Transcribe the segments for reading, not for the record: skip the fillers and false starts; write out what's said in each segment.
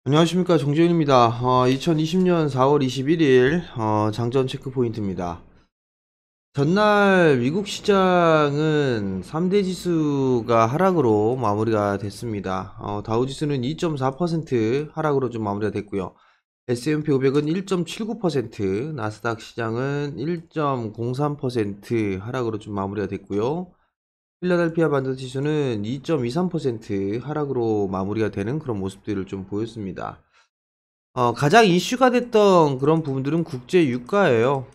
안녕하십니까, 정재윤입니다. 2020년 4월 21일 장전 체크 포인트입니다. 전날 미국 시장은 3대 지수가 하락으로 마무리가 됐습니다. 다우지수는 2.4% 하락으로 좀 마무리가 됐고요. S&P 500은 1.79%, 나스닥 시장은 1.03% 하락으로 좀 마무리가 됐고요. 필라델피아 반도 지수는 2.23% 하락으로 마무리가 되는 그런 모습들을 좀 보였습니다. 가장 이슈가 됐던 그런 부분들은 국제 유가예요.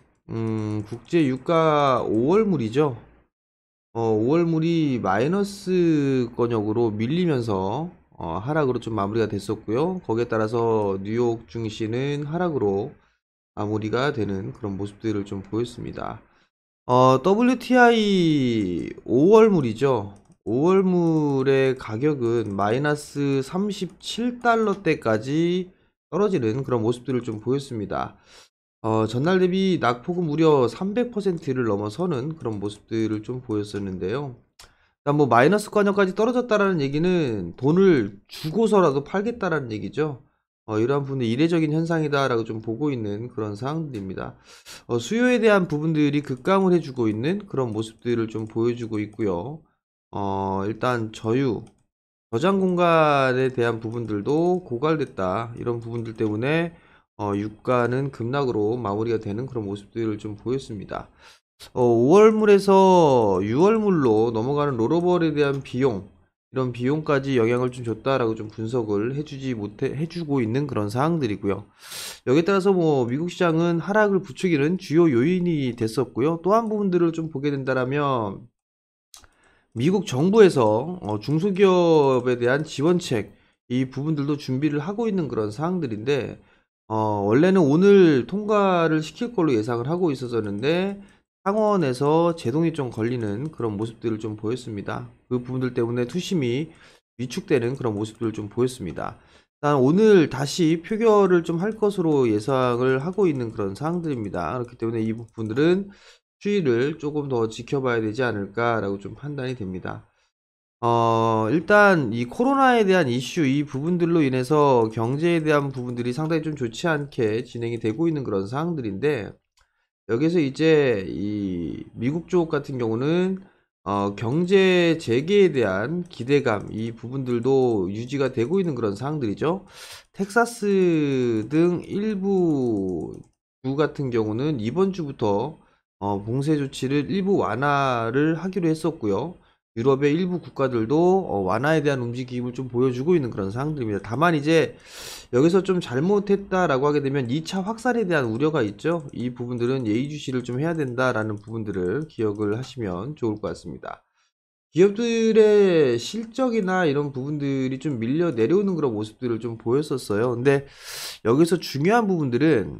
국제 유가 5월물이죠. 5월물이 마이너스 권역으로 밀리면서 하락으로 좀 마무리가 됐었고요. 거기에 따라서 뉴욕 증시는 하락으로 마무리가 되는 그런 모습들을 좀 보였습니다. WTI 5월물이죠. 5월물의 가격은 마이너스 37달러대까지 떨어지는 그런 모습들을 좀 보였습니다. 전날 대비 낙폭은 무려 300%를 넘어서는 그런 모습들을 좀 보였었는데요. 일단 뭐 마이너스 관여까지 떨어졌다라는 얘기는 돈을 주고서라도 팔겠다라는 얘기죠. 이러한 부분이 이례적인 현상이다라고 좀 보고 있는 그런 상황들입니다. 수요에 대한 부분들이 급감을 해주고 있는 그런 모습들을 좀 보여주고 있고요. 일단 저장 공간에 대한 부분들도 고갈됐다. 이런 부분들 때문에 유가는 급락으로 마무리가 되는 그런 모습들을 좀 보였습니다. 5월물에서 6월물로 넘어가는 롤오버에 대한 비용, 이런 비용까지 영향을 좀 줬다라고 좀 분석을 해주고 있는 그런 사항들이고요. 여기에 따라서 뭐 미국 시장은 하락을 부추기는 주요 요인이 됐었고요. 또 한 부분들을 좀 보게 된다라면 미국 정부에서 중소기업에 대한 지원책, 이 부분들도 준비를 하고 있는 그런 사항들인데, 원래는 오늘 통과를 시킬 걸로 예상을 하고 있었는데 상원에서 제동이 좀 걸리는 그런 모습들을 좀 보였습니다. 그 부분들 때문에 투심이 위축되는 그런 모습들을 좀 보였습니다. 일단 오늘 다시 표결을 좀 할 것으로 예상을 하고 있는 그런 사항들입니다. 그렇기 때문에 이 부분들은 추이를 조금 더 지켜봐야 되지 않을까라고 좀 판단이 됩니다. 일단 이 코로나에 대한 이슈, 이 부분들로 인해서 경제에 대한 부분들이 상당히 좀 좋지 않게 진행이 되고 있는 그런 상황들인데, 여기서 이제 이 미국 쪽 같은 경우는 경제 재개에 대한 기대감, 이 부분들도 유지가 되고 있는 그런 상황들이죠. 텍사스 등 일부 주 같은 경우는 이번 주부터 봉쇄 조치를 일부 완화를 하기로 했었고요. 유럽의 일부 국가들도 완화에 대한 움직임을 좀 보여주고 있는 그런 상황들입니다. 다만 이제 여기서 좀 잘못했다라고 하게 되면 2차 확산에 대한 우려가 있죠. 이 부분들은 예의주시를 좀 해야 된다라는 부분들을 기억을 하시면 좋을 것 같습니다. 기업들의 실적이나 이런 부분들이 좀 밀려 내려오는 그런 모습들을 좀 보였었어요. 근데 여기서 중요한 부분들은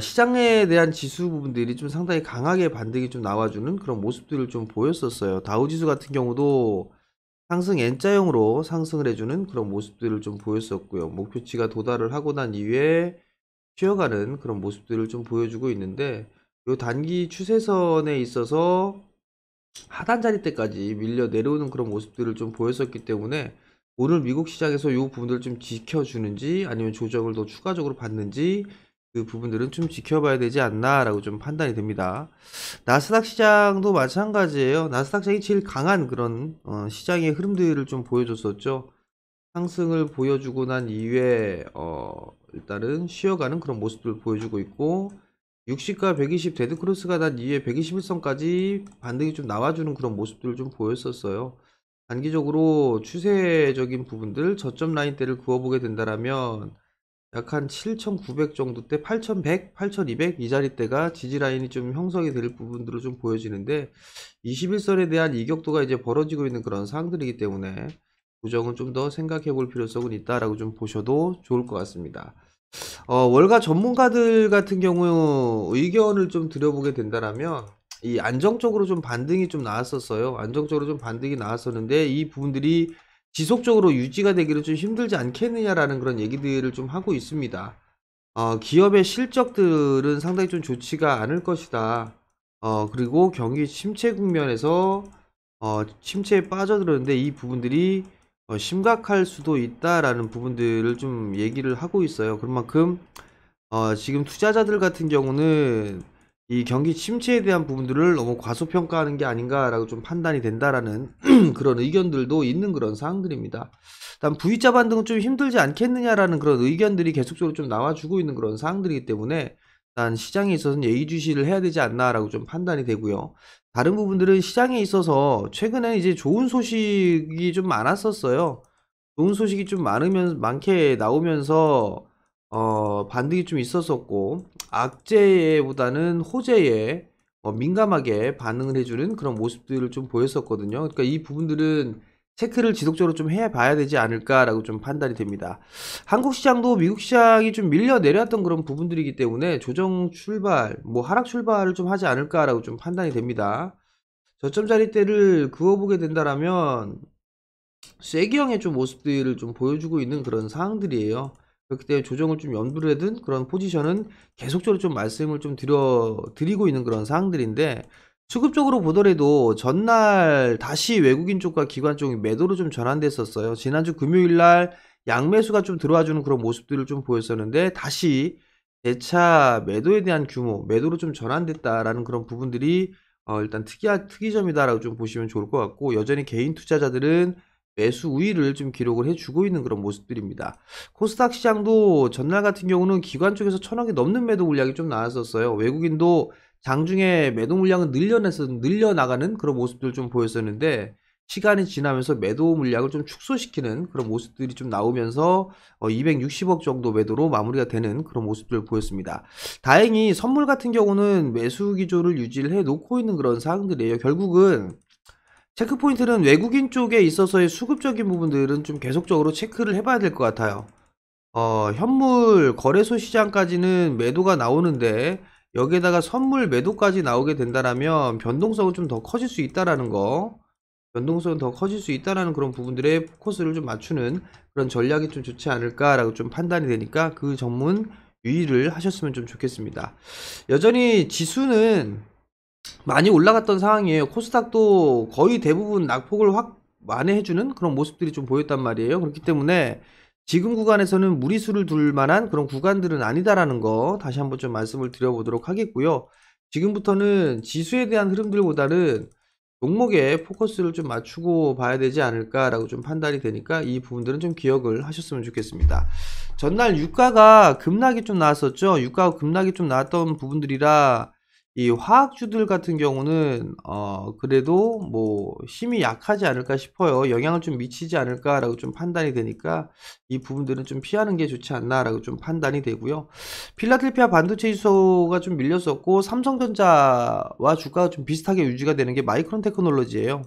시장에 대한 지수 부분들이 좀 상당히 강하게 반등이 좀 나와주는 그런 모습들을 좀 보였었어요. 다우지수 같은 경우도 상승 N자형으로 상승을 해주는 그런 모습들을 좀 보였었고요. 목표치가 도달을 하고 난 이후에 쉬어가는 그런 모습들을 좀 보여주고 있는데, 요 단기 추세선에 있어서 하단 자리대까지 밀려 내려오는 그런 모습들을 좀 보였었기 때문에 오늘 미국 시장에서 요 부분들을 좀 지켜주는지 아니면 조정을 더 추가적으로 받는지, 그 부분들은 좀 지켜봐야 되지 않나라고 좀 판단이 됩니다. 나스닥 시장도 마찬가지예요. 나스닥 시장이 제일 강한 그런 시장의 흐름들을 좀 보여줬었죠. 상승을 보여주고 난 이후에 일단은 쉬어가는 그런 모습들을 보여주고 있고, 60과 120 데드크로스가 난 이후에 121선까지 반등이 좀 나와주는 그런 모습들을 좀 보였었어요. 단기적으로 추세적인 부분들 저점 라인대를 그어보게 된다라면 약 한 7,900 정도 대 8,100, 8,200 이 자리대가 지지라인이 좀 형성이 될 부분들을 좀 보여지는데, 21선에 대한 이격도가 이제 벌어지고 있는 그런 상황들이기 때문에 조정은 좀 더 생각해 볼 필요성은 있다라고 좀 보셔도 좋을 것 같습니다. 월가 전문가들 같은 경우 의견을 좀 드려보게 된다라면 이 안정적으로 좀 반등이 좀 나왔었어요. 안정적으로 좀 반등이 나왔었는데 이 부분들이 지속적으로 유지가 되기를 좀 힘들지 않겠느냐라는 그런 얘기들을 좀 하고 있습니다. 기업의 실적들은 상당히 좀 좋지가 않을 것이다. 그리고 경기 침체 국면에서 침체에 빠져들었는데 이 부분들이 심각할 수도 있다라는 부분들을 좀 얘기를 하고 있어요. 그런 만큼 지금 투자자들 같은 경우는 이 경기 침체에 대한 부분들을 너무 과소평가하는 게 아닌가라고 좀 판단이 된다라는 그런 의견들도 있는 그런 사항들입니다. 일단 V자 반등은 좀 힘들지 않겠느냐라는 그런 의견들이 계속적으로 좀 나와주고 있는 그런 사항들이기 때문에 일단 시장에 있어서는 예의주시를 해야 되지 않나라고 좀 판단이 되고요. 다른 부분들은 시장에 있어서 최근에 이제 좋은 소식이 좀 많았었어요. 좋은 소식이 좀 많게 나오면서 반등이 좀 있었었고, 악재보다는 호재에 민감하게 반응을 해주는 그런 모습들을 좀 보였었거든요. 그러니까 이 부분들은 체크를 지속적으로 좀 해봐야 되지 않을까라고 좀 판단이 됩니다. 한국 시장도 미국 시장이 좀 밀려 내렸던 그런 부분들이기 때문에 조정 출발, 뭐 하락 출발을 좀 하지 않을까라고 좀 판단이 됩니다. 저점 자리대를 그어보게 된다라면 쐐기형의 좀 모습들을 좀 보여주고 있는 그런 상황들이에요. 그렇기 때문에 조정을 좀 염두를 둔 그런 포지션은 계속적으로 좀 말씀을 좀 드리고 있는 그런 상황들인데, 수급적으로 보더라도 전날 다시 외국인 쪽과 기관 쪽이 매도로 좀 전환됐었어요. 지난주 금요일 날 양매수가 좀 들어와주는 그런 모습들을 좀 보였었는데, 다시 재차 매도에 대한 규모, 매도로 좀 전환됐다라는 그런 부분들이 일단 특이점이다라고 좀 보시면 좋을 것 같고, 여전히 개인 투자자들은 매수 우위를 좀 기록을 해주고 있는 그런 모습들입니다. 코스닥 시장도 전날 같은 경우는 기관 쪽에서 1000억이 넘는 매도 물량이 좀 나왔었어요. 외국인도 장중에 매도 물량을 늘려나가는 그런 모습들을 좀 보였었는데, 시간이 지나면서 매도 물량을 좀 축소시키는 그런 모습들이 좀 나오면서 260억 정도 매도로 마무리가 되는 그런 모습들을 보였습니다. 다행히 선물 같은 경우는 매수 기조를 유지를 해 놓고 있는 그런 사항들이에요. 결국은 체크포인트는 외국인 쪽에 있어서의 수급적인 부분들은 좀 계속적으로 체크를 해봐야 될 것 같아요. 현물 거래소 시장까지는 매도가 나오는데, 여기에다가 선물 매도까지 나오게 된다라면 변동성은 좀 더 커질 수 있다라는 거, 변동성은 더 커질 수 있다라는 그런 부분들에 포커스를 좀 맞추는 그런 전략이 좀 좋지 않을까라고 좀 판단이 되니까 그 점은 유의를 하셨으면 좀 좋겠습니다. 여전히 지수는 많이 올라갔던 상황이에요. 코스닥도 거의 대부분 낙폭을 확 만회해주는 그런 모습들이 좀 보였단 말이에요. 그렇기 때문에 지금 구간에서는 무리수를 둘 만한 그런 구간들은 아니다라는 거 다시 한번 좀 말씀을 드려보도록 하겠고요. 지금부터는 지수에 대한 흐름들보다는 종목에 포커스를 좀 맞추고 봐야 되지 않을까라고 좀 판단이 되니까 이 부분들은 좀 기억을 하셨으면 좋겠습니다. 전날 유가가 급락이 좀 나왔었죠. 유가가 급락이 좀 나왔던 부분들이라 이 화학주들 같은 경우는 그래도 뭐 힘이 약하지 않을까 싶어요. 영향을 좀 미치지 않을까라고 좀 판단이 되니까 이 부분들은 좀 피하는 게 좋지 않나라고 좀 판단이 되고요. 필라델피아 반도체 지수가 좀 밀렸었고, 삼성전자와 주가가 좀 비슷하게 유지가 되는 게 마이크론 테크놀로지예요.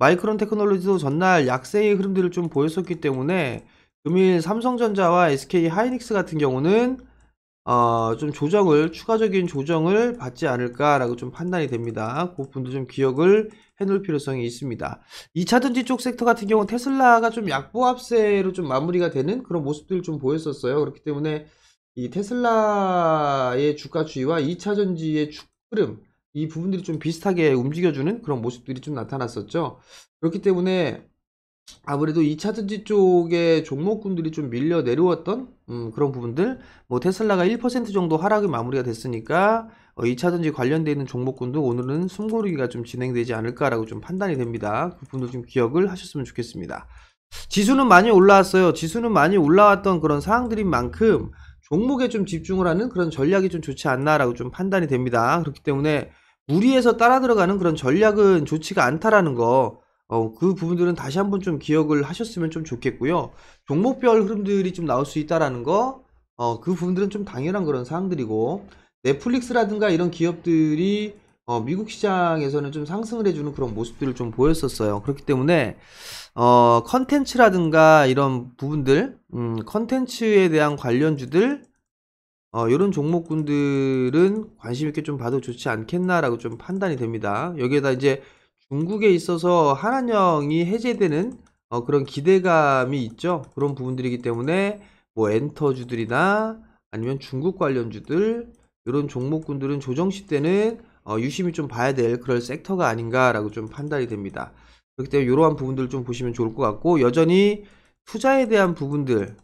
마이크론 테크놀로지도 전날 약세의 흐름들을 좀 보였었기 때문에 금일 삼성전자와 SK 하이닉스 같은 경우는 좀 추가적인 조정을 받지 않을까라고 좀 판단이 됩니다. 그 부분도 좀 기억을 해놓을 필요성이 있습니다. 2차전지 쪽 섹터 같은 경우는 테슬라가 좀 약보합세로 좀 마무리가 되는 그런 모습들을 좀 보였었어요. 그렇기 때문에 이 테슬라의 주가 추이와 2차전지의 흐름, 이 부분들이 좀 비슷하게 움직여주는 그런 모습들이 좀 나타났었죠. 그렇기 때문에 아무래도 2차전지 쪽에 종목군들이 좀 밀려 내려왔던 그런 부분들, 뭐 테슬라가 1% 정도 하락이 마무리가 됐으니까 2차전지 관련되어 있는 종목군도 오늘은 숨고르기가 좀 진행되지 않을까라고 좀 판단이 됩니다. 그 부분도 좀 기억을 하셨으면 좋겠습니다. 지수는 많이 올라왔어요. 지수는 많이 올라왔던 그런 상황들인 만큼 종목에 좀 집중을 하는 그런 전략이 좀 좋지 않나라고 좀 판단이 됩니다. 그렇기 때문에 무리해서 따라 들어가는 그런 전략은 좋지가 않다라는 거, 그 부분들은 다시 한번 좀 기억을 하셨으면 좀 좋겠고요. 종목별 흐름들이 좀 나올 수 있다라는 거, 그 부분들은 좀 당연한 그런 사항들이고, 넷플릭스라든가 이런 기업들이 미국 시장에서는 좀 상승을 해주는 그런 모습들을 좀 보였었어요. 그렇기 때문에 컨텐츠라든가 이런 부분들, 컨텐츠에 대한 관련주들, 이런 종목군들은 관심 있게 좀 봐도 좋지 않겠나라고 좀 판단이 됩니다. 여기에다 이제 중국에 있어서 한한령이 해제되는 그런 기대감이 있죠. 그런 부분들이기 때문에 뭐 엔터주들이나 아니면 중국 관련주들, 이런 종목군들은 조정시 때는 유심히 좀 봐야 될 그런 섹터가 아닌가라고 좀 판단이 됩니다. 그렇기 때문에 이러한 부분들 좀 보시면 좋을 것 같고, 여전히 투자에 대한 부분들,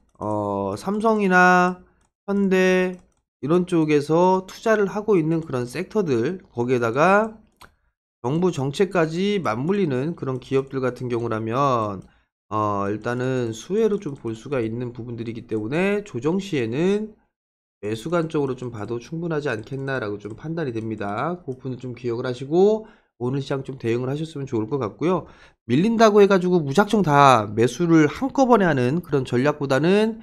삼성이나 현대 이런 쪽에서 투자를 하고 있는 그런 섹터들, 거기에다가 정부 정책까지 맞물리는 그런 기업들 같은 경우라면 일단은 수혜로 좀 볼 수가 있는 부분들이기 때문에 조정 시에는 매수 관점으로 좀 봐도 충분하지 않겠나라고 좀 판단이 됩니다. 그 부분을 좀 기억을 하시고 오늘 시장 좀 대응을 하셨으면 좋을 것 같고요. 밀린다고 해가지고 무작정 다 매수를 한꺼번에 하는 그런 전략보다는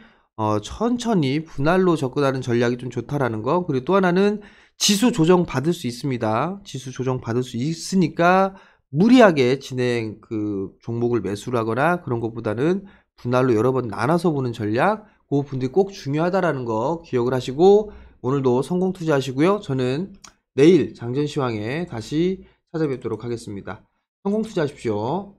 천천히 분할로 접근하는 전략이 좀 좋다라는 거. 그리고 또 하나는 지수 조정 받을 수 있습니다. 지수 조정 받을 수 있으니까 무리하게 진행 그 종목을 매수를 하거나 그런 것보다는 분할로 여러 번 나눠서 보는 전략, 그 부분들이 꼭 중요하다라는 거 기억을 하시고 오늘도 성공 투자하시고요. 저는 내일 장전시황에 다시 찾아뵙도록 하겠습니다. 성공 투자하십시오.